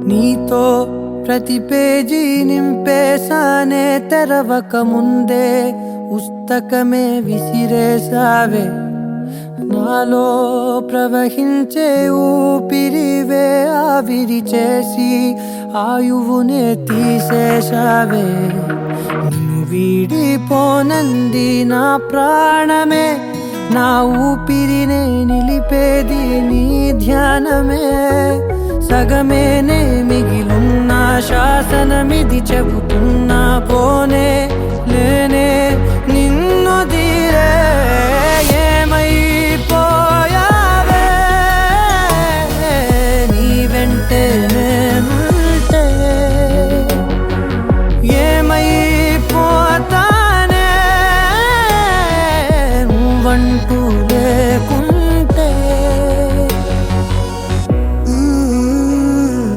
నీతో ప్రతి పేజీ నింపేసానే తెరవక ముందే పుస్తకమే విసిరేసావే నాలో ప్రవహించే ఊపిరివే ఆవిరి చేసి ఆయువునే తీసేశావే నిన్ను వీడిపోనంది నా ప్రాణమే నా ఊపిరినే నిలిపేది నీ ధ్యానమే సగమేనే మిగిలున్న శాసనమిది చెబుతున్నా పోనే